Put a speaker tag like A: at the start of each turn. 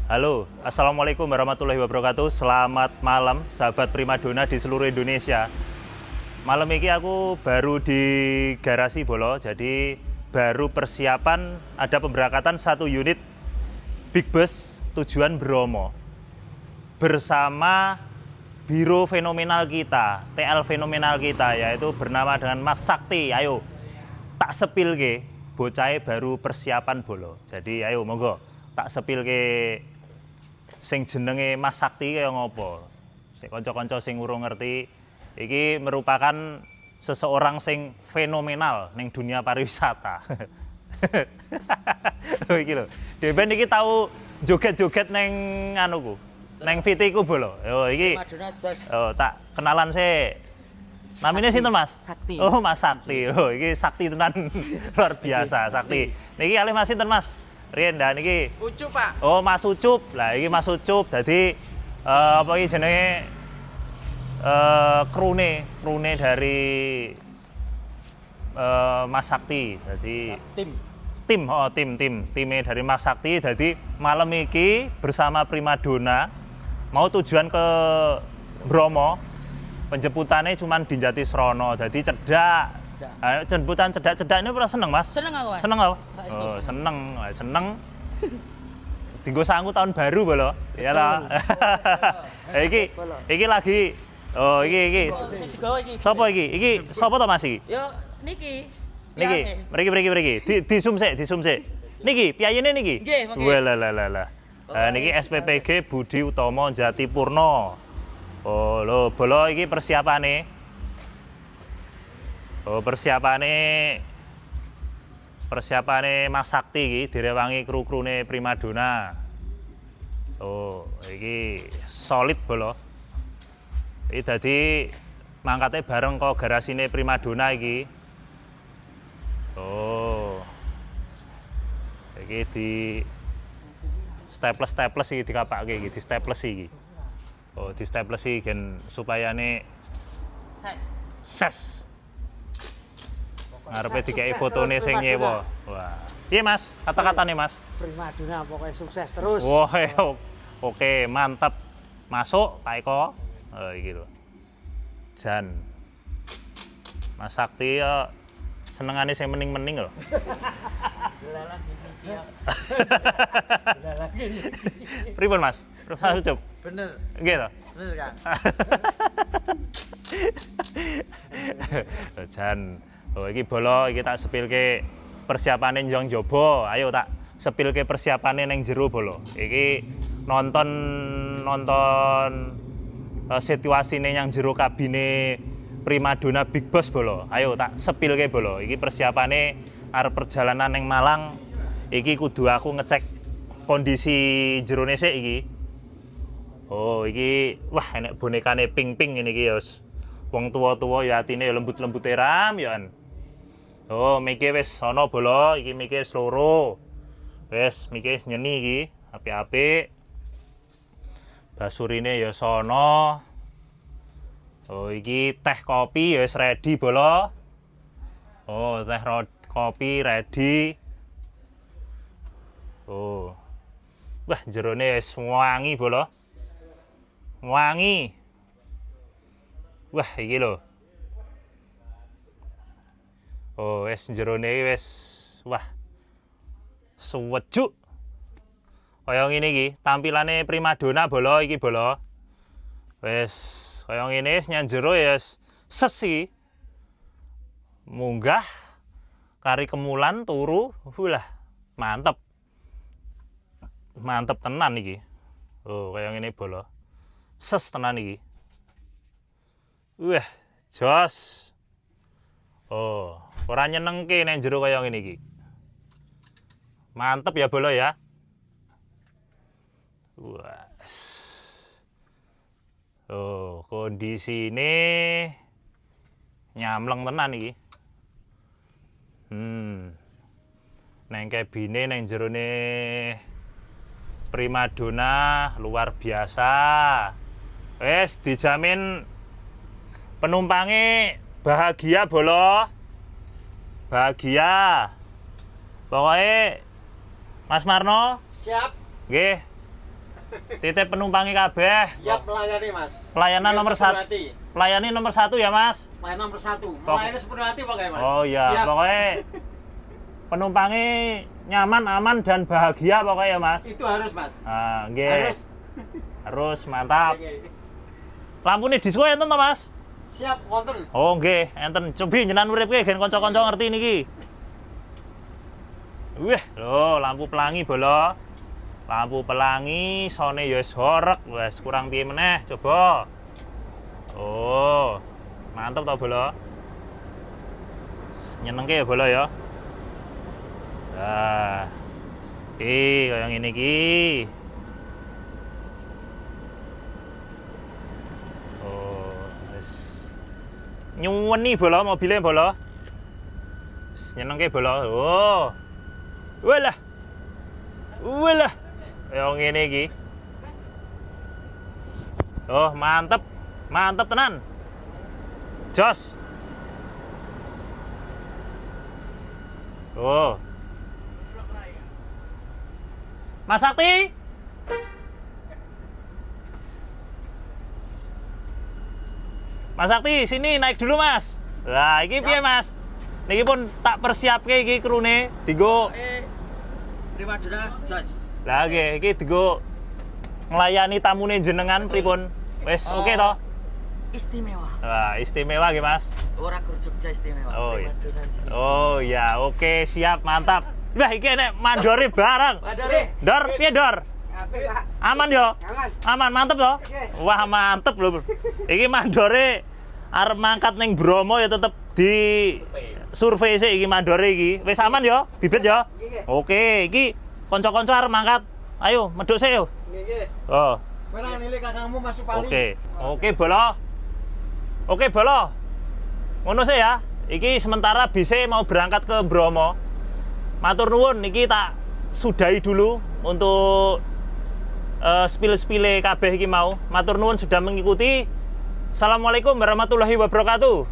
A: Halo, Assalamualaikum warahmatullahi wabarakatuh. Selamat malam, sahabat primadona di seluruh Indonesia. Malam ini aku baru di garasi Bolo, jadi baru persiapan ada pemberangkatan satu unit Big Bus tujuan Bromo bersama biro fenomenal kita, TL fenomenal kita, yaitu bernama dengan Mas Sakti. Ayo, tak sepil ke, bocahnya baru persiapan Bolo. Jadi ayo monggo tak sepil ke sing jenenge Mas Sakti kaya ngopo. Sing kanca-kanca sing urung ngerti, iki merupakan seseorang sing fenomenal ning dunia pariwisata. Lho iki lho. Dhewe iki tau joget-joget ning anuku, ning VT-ku Bolo. Yo iki. Oh, tak kenalan sih. Namanya sinten Mas?
B: Sakti.
A: Oh, Mas Sakti. Oh, iki sakti tenan luar biasa, Sakti. Niki kalih Mas sinten Mas? Riyen dah niki.
B: Ucup, Pak.
A: Oh, Mas Ucup. Lah iki Mas Ucup. Dadi apa iki jenenge krune dari Mas Sakti. Dadi timnya dari Mas Sakti. Dadi malam iki bersama primadona mau tujuan ke Bromo. Penjemputannya cuma di Jatisrono. Jadi cedak. Jemputan cedak-cedak ini pernah seneng Mas?
B: Seneng aku, Mas.
A: Seneng aku? Oh, seneng. Tinggal sanggup tahun baru Bolo. Iyalah. Iki lagi. Oh, iki. Sopo iki? Iki sopo to Mas iki?
B: Yo niki.
A: Mriki. Di zoom sik. Niki, piyayene niki?
B: Nggih, monggo.
A: Walah. Niki SPPG Budi Utomo Jatipurno. Oh, lho, Bolo iki persiapane. Oh, persiapane Mas Sakti iki direwangi kru-krune primadona. Oh, iki solid Bolo. Iki dadi mangkate bareng kok garasine primadona iki. Oh. Iki di staples iki dikapake iki, di staples iki. Oh, di staples iki gen supayane ses. Ngarepe dikei fotone sing nyewa. Wah. Piye Mas? Kata-katane Mas?
C: Primadona pokoknya sukses terus.
A: Wah, oke, mantap. Masuk Pak Eko. Oh, iki lho. Jan. Mas Sakti ya senengane sing mening-mening lho.
B: Delalah iki ya.
A: Pripun Mas? Mas Ucup?
B: Bener.
A: Nggih to?
B: Bener, Kang.
A: Jan. Oh, iki Bolo iki tak sepilke persiapane njong jaba. Ayo tak sepilke persiapane ning jero Bolo. Iki nonton situasine yang jero kabine primadona Big Boss Bolo. Ayo tak sepilke Bolo. Iki persiapane arep perjalanan ning Malang. Iki kudu aku ngecek kondisi jerone sik iki. Oh, iki wah enek bonekane ping-ping ngene iki ya. Wong tuwa-tuwa ya atine lembut-lembut ram ya an. Oh, mike wis ana Bolo, iki mike wis loro. Wis mike wis nyeni iki, apik-apik. Basurine ya sono. Oh, iki teh kopi ya wis ready Bolo. Oh, teh kopi ready. Oh. Wah, jerone wis wangi Bolo. Wangi. Wah, iki lho. Oh, wis jerone wis wah. Suwejuk. Kaya ngene iki, tampilane primadona Bolo iki Bolo. Wis kaya ngene wis nyang jero ya ses iki. Munggah kari kemulan turu, lah mantep. Mantep tenan iki. Oh, kaya ngene Bolo. Ses tenan iki. Wah, jos. Oh, ora nyenengke ning jero kaya ngene iki. Mantep ya Bolo ya. Wah. Oh, kondisine nyamleng tenan iki. Neng kabine neng jerone primadona luar biasa. Wes dijamin penumpangnya bahagia Bolo. Bahagia. Pokoknya Mas Marno.
C: Siap.
A: Nggih. Titip penumpangnya kabeh.
C: Siap melayani Mas.
A: Pelayanan
C: Dengan
A: nomor
C: sepenuh
A: 1.
C: hati.
A: Pelayani nomor 1 ya, Mas.
C: Pelayanan nomor 1. Melayani sepenuh hati pokoknya Mas.
A: Oh iya,
C: Siap.
A: pokoknya penumpangnya nyaman, aman dan bahagia pokoknya ya, Mas.
C: Itu harus Mas.
A: Ah, nggih.
C: Harus.
A: Harus, mantap.
C: Oke.
A: Lampune disuwe enten to, Mas?
C: Siap wonten.
A: Oh nggih, enten. Cobi njenan uripke gen kanca-kanca ngerti niki. Wih, lho, lampu pelangi bolo. Lampu pelangi, sone ya wis horeg, wis kurang piye meneh, coba. Oh, mantep to bolo. Nyenengke ya bolo ya. Nah, kaya ngene iki. Oh, wis nyuweni bolo mobilnya bolo. Wis nyenengke bolo. Oh. Walah. Walah. Kaya ngene iki. Oh, mantep. Mantep tenan. Jos. Oh. Mas Sakti. Mas Sakti, sini naik dulu, Mas. Lah, iki piye, Mas? Niki pun tak persiapke iki krune dienggo.
B: Primadona Jos.
A: Lah nggih, iki dienggo nglayani tamune jenengan pripun? Wis oke to?
B: Istimewa.
A: Wah, istimewa nggih, Mas.
B: Ora Gur Jogja istimewa.
A: Oh iya.
B: Primadona Jos.
A: Oh ya, oke, siap, mantap. Wah, iki enek mandore barang.
B: Madare.
A: Dor, piye Dor? Aman yo?
C: Aman.
A: Aman, mantep to? Wah, mantep lho. Iki mandore arep mangkat ning Bromo ya tetep di survei sih iki mandore iki. Wis aman yo? Bibit yo? Oke, iki kanca-kanca arep mangkat. Ayo, medhuk sik yo.
C: Nggih.
A: Oh,
C: Kowe nang nilai kakangmu Mas Supali.
A: oke. Oke, bolo. Oke, bolo. Ngono sih ya. Iki sementara bise mau berangkat ke Bromo. Matur nuwun, niki tak sudahi dulu untuk spill-spille kabeh iki mau. Matur nuwun sudah mengikuti. Assalamualaikum warahmatullahi wabarakatuh.